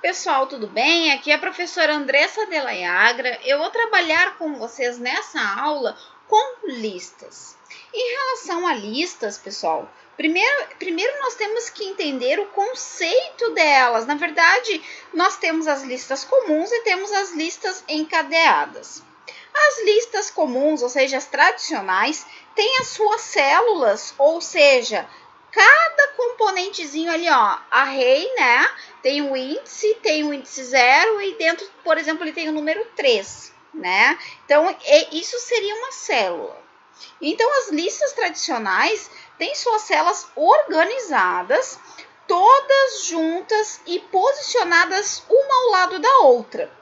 Pessoal, tudo bem? Aqui é a professora Andressa Delayagra. Eu vou trabalhar com vocês nessa aula com listas. Em relação a listas, pessoal, primeiro nós temos que entender o conceito delas. Na verdade, nós temos as listas comuns e temos as listas encadeadas. As listas comuns, ou seja, as tradicionais, têm as suas células, ou seja, cada componentezinho ali, ó, array, né? Tem o índice 0 e dentro, por exemplo, ele tem o número 3, né? Então, isso seria uma célula. Então, as listas tradicionais têm suas células organizadas, todas juntas e posicionadas uma ao lado da outra.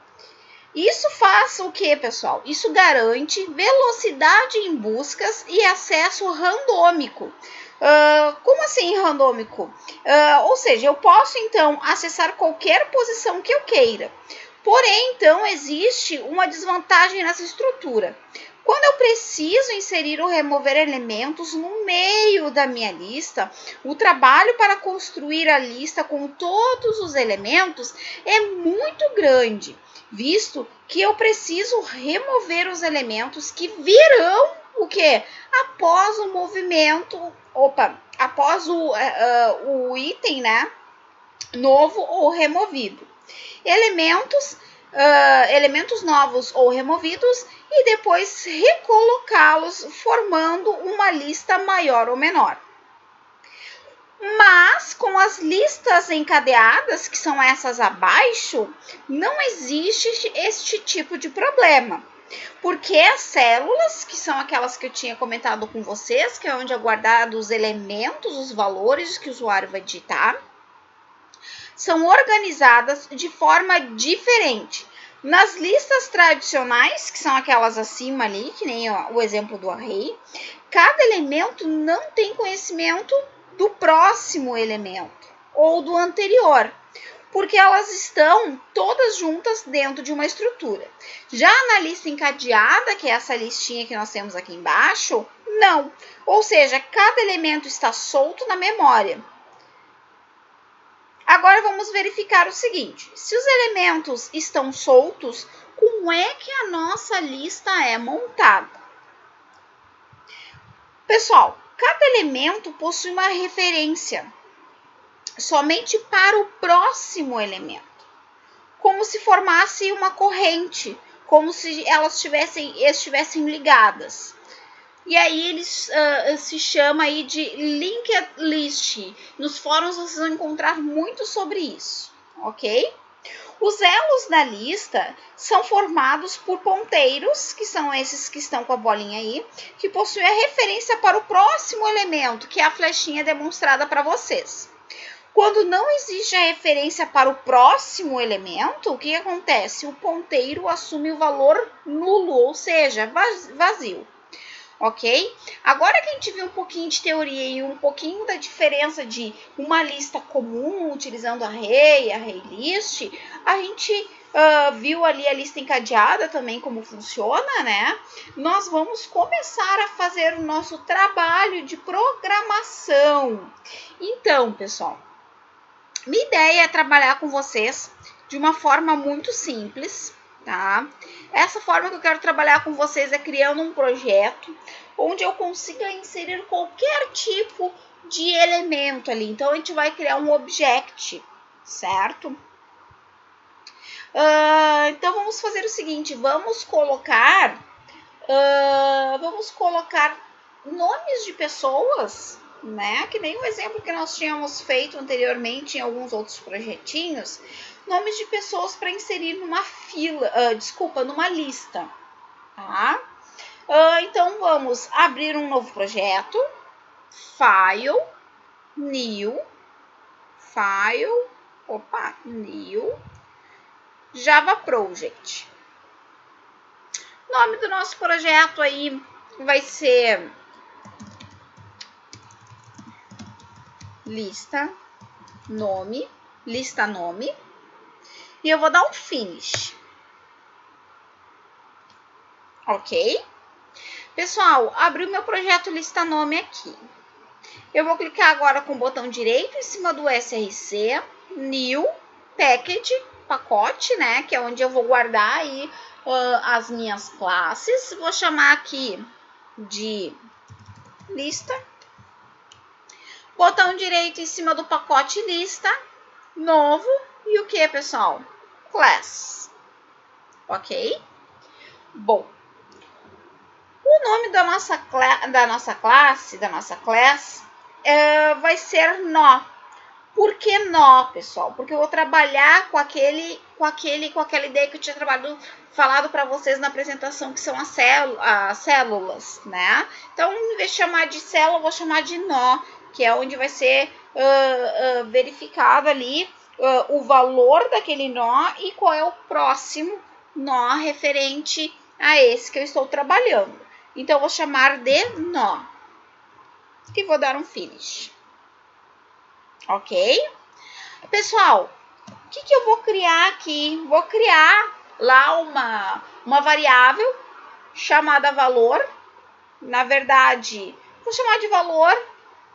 Isso faz o que, pessoal? Isso garante velocidade em buscas e acesso randômico. Como assim randômico? Ou seja, eu posso, então, acessar qualquer posição que eu queira. Porém, então, existe uma desvantagem nessa estrutura. Quando eu preciso inserir ou remover elementos no meio da minha lista, o trabalho para construir a lista com todos os elementos é muito grande, visto que eu preciso remover os elementos que virão o quê? Após o movimento, após o item, né, novo ou removido. Elementos novos ou removidos e depois recolocá-los formando uma lista maior ou menor. Mas com as listas encadeadas, que são essas abaixo, não existe este tipo de problema. Porque as células, que são aquelas que eu tinha comentado com vocês, que é onde é guardado os elementos, os valores que o usuário vai digitar, são organizadas de forma diferente. Nas listas tradicionais, que são aquelas acima ali, que nem o exemplo do array, cada elemento não tem conhecimento do próximo elemento ou do anterior, porque elas estão todas juntas dentro de uma estrutura. Já na lista encadeada, que é essa listinha que nós temos aqui embaixo, não. Ou seja, cada elemento está solto na memória. Agora vamos verificar o seguinte: se os elementos estão soltos, como é que a nossa lista é montada? Pessoal, cada elemento possui uma referência somente para o próximo elemento, como se formasse uma corrente, como se elas estivessem ligadas. E aí eles se chama aí de linked list. Nos fóruns vocês vão encontrar muito sobre isso, ok? Os elos da lista são formados por ponteiros, que são esses que estão com a bolinha aí, que possuem a referência para o próximo elemento, que é a flechinha demonstrada para vocês. Quando não existe a referência para o próximo elemento, o que acontece? O ponteiro assume o valor nulo, ou seja, vazio. Ok? Agora que a gente viu um pouquinho de teoria e um pouquinho da diferença de uma lista comum utilizando array list, a gente viu ali a lista encadeada também como funciona, né? Nós vamos começar a fazer o nosso trabalho de programação. Então, pessoal, minha ideia é trabalhar com vocês de uma forma muito simples, tá? Essa forma que eu quero trabalhar com vocês é criando um projeto onde eu consiga inserir qualquer tipo de elemento ali. Então, a gente vai criar um object, certo? Então, vamos fazer o seguinte, vamos colocar nomes de pessoas, né? Que nem o exemplo que nós tínhamos feito anteriormente em alguns outros projetinhos, nomes de pessoas para inserir numa numa lista, tá? Então, vamos abrir um novo projeto, File, New, Java Project. O nome do nosso projeto aí vai ser lista nome, e eu vou dar um finish. Ok? Pessoal, abri o meu projeto lista nome aqui. Eu vou clicar agora com o botão direito em cima do SRC, New, Package, pacote, né? Que é onde eu vou guardar aí as minhas classes. Vou chamar aqui de lista. Botão direito em cima do pacote lista. Novo. E o que, pessoal? Class. Ok? Bom. O nome da nossa classe vai ser nó. Por que nó, pessoal? Porque eu vou trabalhar com aquela ideia que eu tinha falado para vocês na apresentação, que são as células, né? Então, em vez de chamar de célula, eu vou chamar de nó, que é onde vai ser verificado ali o valor daquele nó e qual é o próximo nó referente a esse que eu estou trabalhando. Então, eu vou chamar de nó. E vou dar um finish. Ok? Pessoal, o que eu vou criar aqui? Vou criar lá uma variável chamada valor. Na verdade, vou chamar de valor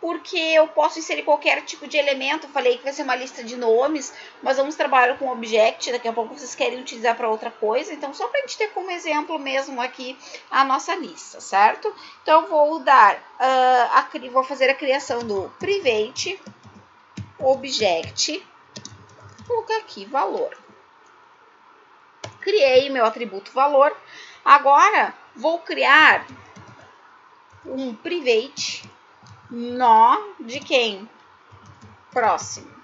porque eu posso inserir qualquer tipo de elemento. Eu falei que vai ser uma lista de nomes, mas vamos trabalhar com object. Daqui a pouco vocês querem utilizar para outra coisa. Então, só para a gente ter como exemplo mesmo aqui a nossa lista, certo? Então, vou vou fazer a criação do private object, vou colocar aqui valor. Criei meu atributo valor. Agora, vou criar um private nó de quem? Próximo.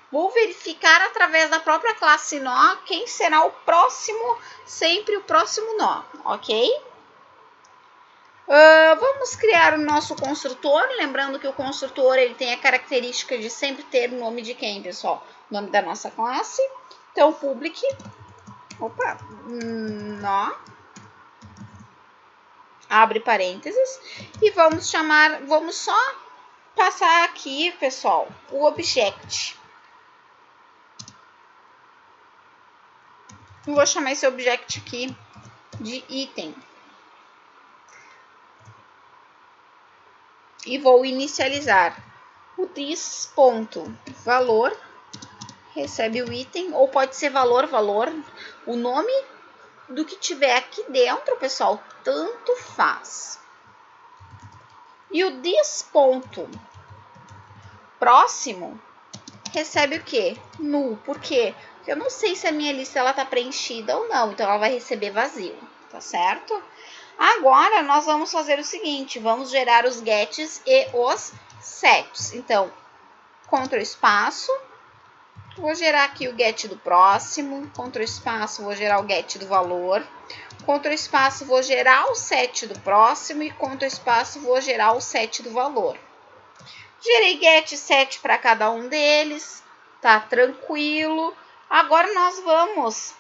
Vou verificar através da própria classe nó quem será o próximo, sempre o próximo nó, ok? Vamos criar o nosso construtor, lembrando que o construtor ele tem a característica de sempre ter o nome de quem, pessoal? O nome da nossa classe. Então, public, nó, abre parênteses, e vamos só passar aqui, pessoal, o object. Eu vou chamar esse object aqui de item. E vou inicializar o this.valor, recebe o item, ou pode ser valor, o nome do que tiver aqui dentro, pessoal, tanto faz. E o this.próximo recebe o quê? Null. Por quê? Porque eu não sei se a minha lista está preenchida ou não, então ela vai receber vazio, tá certo? Agora, nós vamos fazer o seguinte, vamos gerar os gets e os sets. Então, Ctrl espaço, vou gerar aqui o get do próximo, Ctrl espaço, vou gerar o get do valor, Ctrl espaço, vou gerar o set do próximo e Ctrl espaço, vou gerar o set do valor. Gerei get e set para cada um deles, tá tranquilo. Agora, nós vamos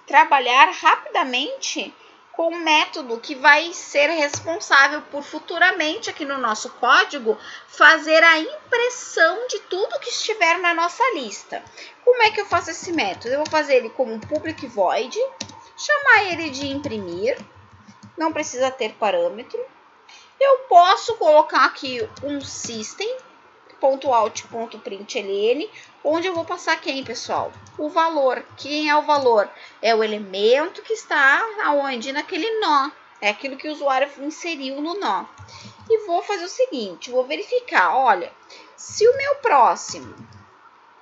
trabalhar rapidamente com um método que vai ser responsável por futuramente aqui no nosso código fazer a impressão de tudo que estiver na nossa lista. Como é que eu faço esse método? Eu vou fazer ele como um public void, chamar ele de imprimir, não precisa ter parâmetro. Eu posso colocar aqui um system.out.println, onde eu vou passar quem, pessoal? O valor. Quem é o valor? É o elemento que está aonde? Naquele nó. É aquilo que o usuário inseriu no nó. E vou fazer o seguinte, vou verificar, olha, se o meu próximo,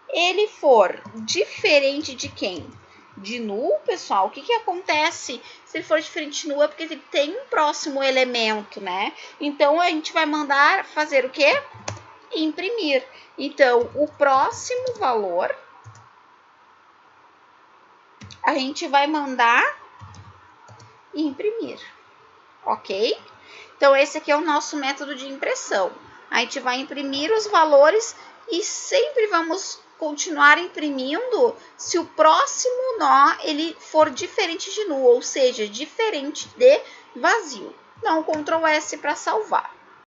ele for diferente de quem? De null, pessoal, o que acontece se ele for diferente de null? É porque ele tem um próximo elemento, né? Então, a gente vai mandar fazer o quê? Imprimir. Então, o próximo valor, a gente vai mandar imprimir, ok? Então, esse aqui é o nosso método de impressão. A gente vai imprimir os valores e sempre vamos continuar imprimindo se o próximo nó ele for diferente de null, ou seja, diferente de vazio. Então, Ctrl S para salvar.